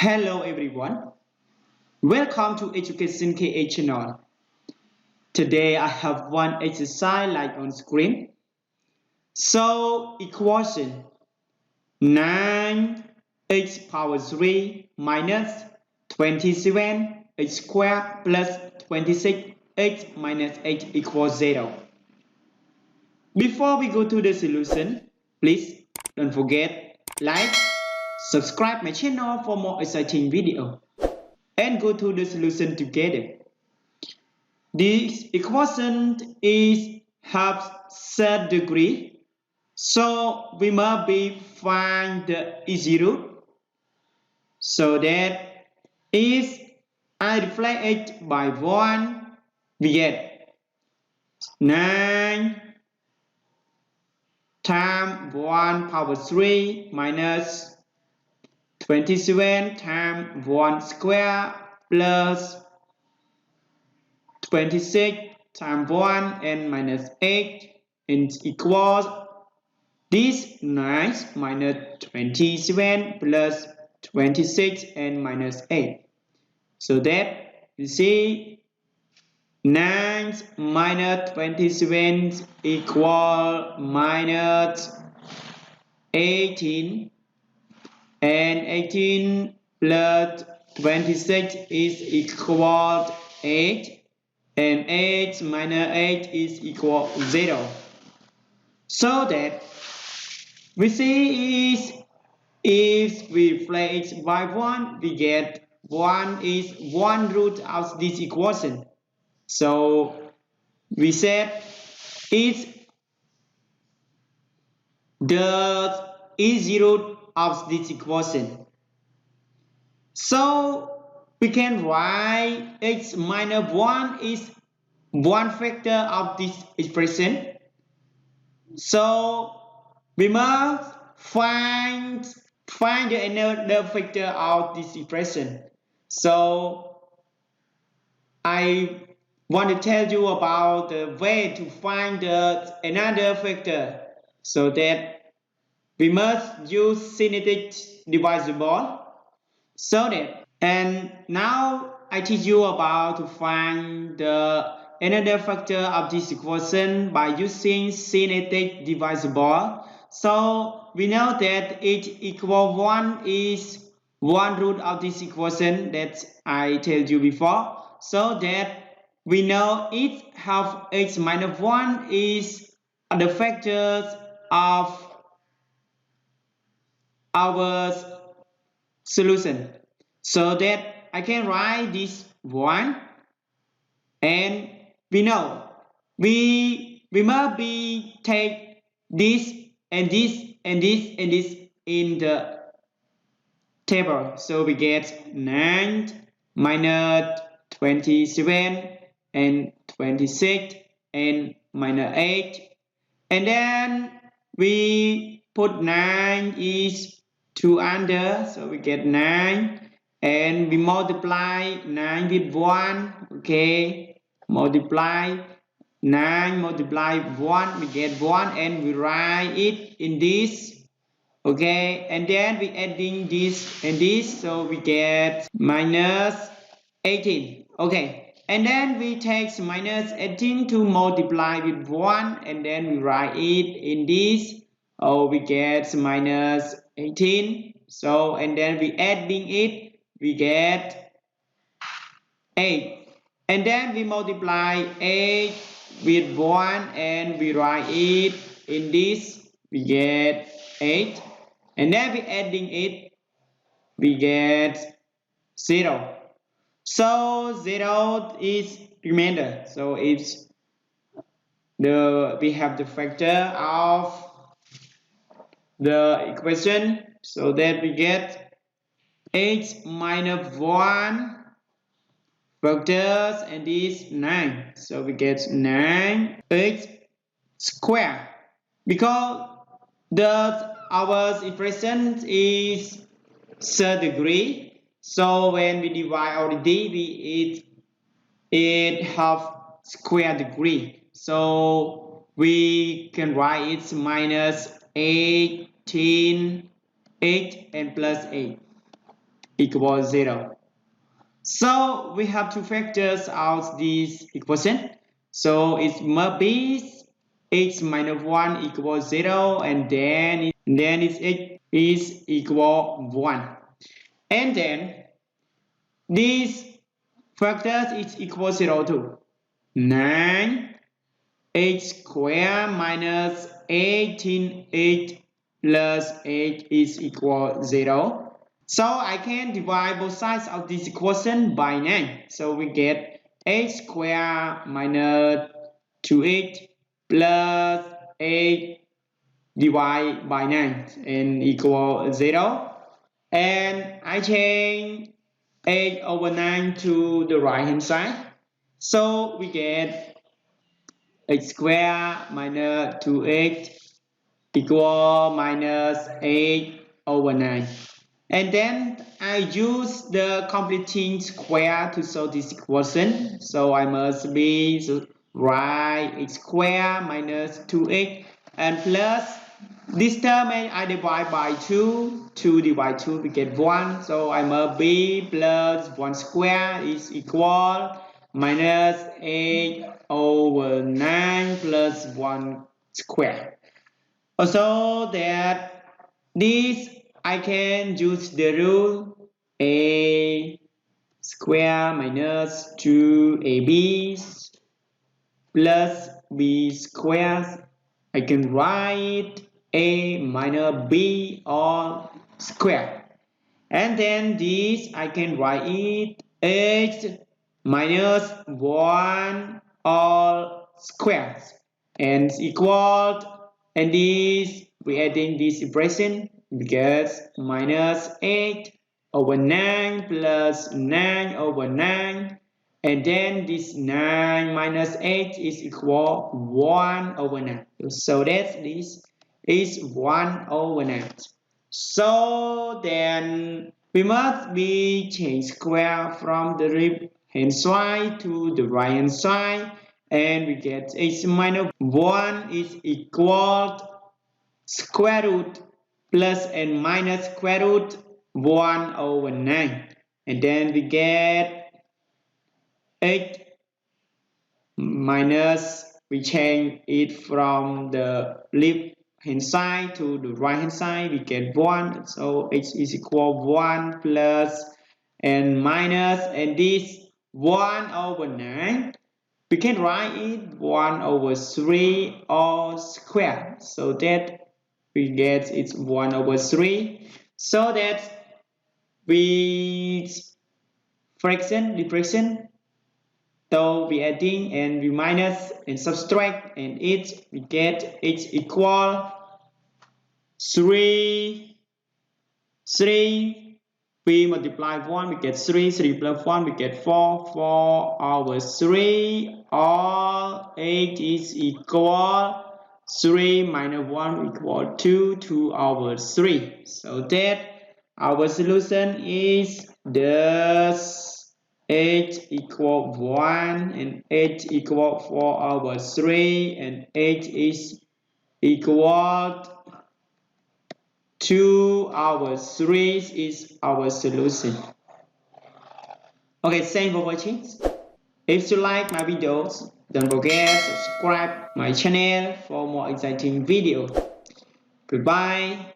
Hello everyone, welcome to Education KA channel. Today I have one exercise like on screen. So equation 9x power 3 minus 27x squared plus 26x minus 8 equals 0. Before we go to the solution, please don't forget like, subscribe my channel for more exciting video, and go to the solution together. This equation is half third degree, so we must find the easy root. So that is I reflect it by 1, we get 9 times 1 power 3 minus 27 times 1 square plus 26 times 1 and minus 8 is equals this 9 minus 27 plus 26 and minus 8. So that you see 9 minus 27 equal minus 18 and 18 plus 26 is equal 8. And 8 minus 8 is equal 0. So that we see is if we replace it by 1, we get 1 is 1 root of this equation. So we said it's the easy root of this equation. So we can write x minus 1 is one factor of this expression. So we must find another factor of this expression. So I want to tell you about the way to find another factor. So that we must use syntactic divisible. So that and now I teach you about to find another factor of this equation by using syntactic divisible. So we know that h equal 1 is 1 root of this equation that I told you before. So that we know each half x minus 1 is the factors of our solution. So that I can write this 1, and we know we must take this and this and this and this in the table. So we get 9 minus 27 and 26 and minus 8, and then we put 9 is 2 under, so we get 9. And we multiply 9 with 1, okay, multiply 9 multiply 1, we get 1, and we write it in this, okay, and then we adding this and this, so we get minus 18, okay, and then we take minus 18 to multiply with 1, and then we write it in this, we get minus 18, so and then we adding it, we get 8, and then we multiply 8 with 1 and we write it in this, we get 8, and then we adding it, we get 0. So 0 is remainder, so it's we have the factor of the equation, so that we get x minus 1 factors, and this 9, so we get 9x squared, because our expression is third degree, so when we divide already it have square degree, so we can write it minus 18 8 and plus 8. equals 0. So we have to factor out this equation. So it must be x minus 1 equals 0, and then its x is equal 1. And then this factors is equal 0 to 9 x squared minus 18x plus 8 is equal 0. So I can divide both sides of this equation by 9. So we get x squared minus 2x plus 8 divided by 9 and equal 0. And I change 8 over 9 to the right hand side. So we get x squared minus 2x equal minus 8 over 9. And then I use the completing square to solve this equation. So I must be write x squared minus 2x and plus this term I divide by 2. 2 divided 2 we get 1. So I must be plus 1 square is equal minus 8 over 9 plus 1 square. Also that this I can use the rule a square minus 2ab plus b square. I can write a minus b all square. And then this I can write it x minus 1 all squares and equal, and this we adding this expression because minus 8 over 9 plus 9 over 9, and then this 9 minus 8 is equal 1 over 9. So that this is 1 over 9. So then we must be change square from the left hand side to the right hand side, and we get x minus 1 is equal square root plus and minus square root 1 over 9, and then we get x minus, we change it from the left hand side to the right hand side, we get 1. So x is equal 1 plus and minus, and this 1 over 9 we can write it 1 over 3 all square. So that we get it's 1 over 3. So that we fraction. So we adding and we minus and subtract, and it we get x equal 3. We multiply 1, we get 3. 3 plus 1, we get 4. 4 over 3 all 8 is equal 3 minus 1 equal 2. 2 over 3. So that our solution is thus 8 equal 1 and 8 equal 4 over 3, and 8 is equal 2 over 3 is our solution. Okay, thanks for watching. If you like my videos, don't forget to subscribe my channel for more exciting videos. Goodbye.